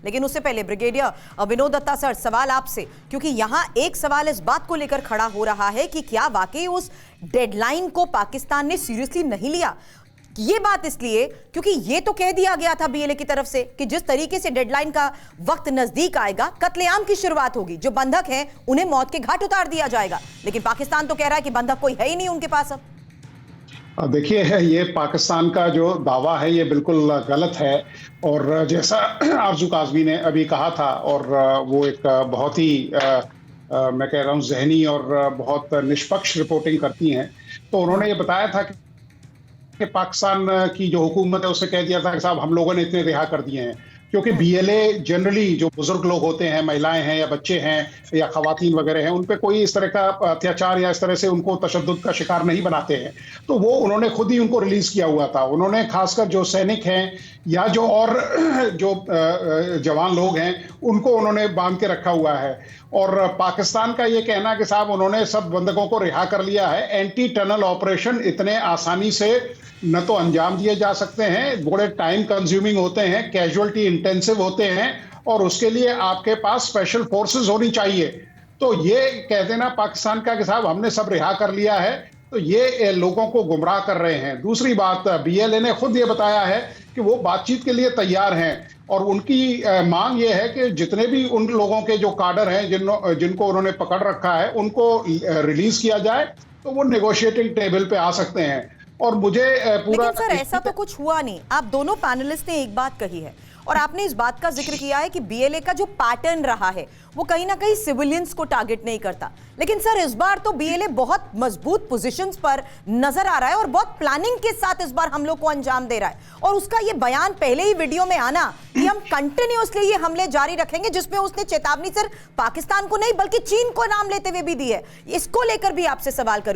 लेकिन उससे पहले ब्रिगेडियर विनोद दत्ता सर, सवाल आपसे, क्योंकि यहां एक सवाल इस बात को लेकर खड़ा हो रहा है कि क्या वाकई उस डेडलाइन को पाकिस्तान ने सीरियसली नहीं लिया। ये बात इसलिए क्योंकि ये तो कह दिया गया था बीएलए की तरफ से कि जिस तरीके से डेडलाइन का वक्त नजदीक आएगा, कत्लेआम की शुरुआत होगी, जो बंधक हैं उन्हें मौत के घाट उतार दिया जाएगा। लेकिन पाकिस्तान तो कह रहा है कि बंधक कोई है ही नहीं उनके पास। अब देखिए, ये पाकिस्तान का जो दावा है ये बिल्कुल गलत है। और जैसा आरजू काज़मी ने अभी कहा था, और वो एक बहुत ही मैं कह रहा हूँ जहनी और बहुत निष्पक्ष रिपोर्टिंग करती हैं। तो उन्होंने ये बताया था कि पाकिस्तान की जो हुकूमत है उससे कह दिया था कि साहब हम लोगों ने इतने रिहा कर दिए हैं, क्योंकि बीएलए जनरली जो बुजुर्ग लोग होते हैं, महिलाएं हैं या बच्चे हैं या खवातीन वगैरह हैं, उन पे कोई इस तरह का अत्याचार या इस तरह से उनको तशद्दुद का शिकार नहीं बनाते हैं। तो वो उन्होंने खुद ही उनको रिलीज किया हुआ था। उन्होंने खासकर जो सैनिक हैं या जो और जो जवान लोग हैं उनको उन्होंने बांध के रखा हुआ है। और पाकिस्तान का ये कहना कि साहब उन्होंने सब बंधकों को रिहा कर लिया है। एंटी टनल ऑपरेशन इतने आसानी से न तो अंजाम दिए जा सकते हैं, बड़े टाइम कंज्यूमिंग होते हैं, कैजुअलिटी इंटेंसिव होते हैं, और उसके लिए आपके पास स्पेशल फोर्सेस होनी चाहिए। तो ये कह देना पाकिस्तान का कि साहब हमने सब रिहा कर लिया है, तो ये लोगों को गुमराह कर रहे हैं। दूसरी बात, बीएलए ने खुद ये बताया है कि वो बातचीत के लिए तैयार हैं, और उनकी मांग ये है कि जितने भी उन लोगों के जो काडर हैं जिनको उन्होंने पकड़ रखा है उनको रिलीज किया जाए, तो वो नेगोशिएटिंग टेबल पे आ सकते हैं। और मुझे पूरा, लेकिन सर ऐसा तो कुछ हुआ नहीं। आप दोनों पैनलिस्ट ने एक बात कही है और आपने इस बात का जिक्र किया है कि बीएलए का जो पैटर्न रहा है वो कहीं ना कहीं सिविलियंस को टारगेट नहीं करता। लेकिन सर इस बार तो बीएलए बहुत मजबूत पोजीशंस पर नजर आ रहा है और बहुत प्लानिंग के साथ इस बार हमलों को अंजाम दे रहा है। और उसका ये बयान पहले ही वीडियो में आना कि हम कंटिन्यूअसली ये हमले जारी रखेंगे, जिसमें उसने चेतावनी सिर्फ पाकिस्तान को नहीं बल्कि चीन को नाम लेते हुए भी दी है। इसको लेकर भी आपसे सवाल करूं।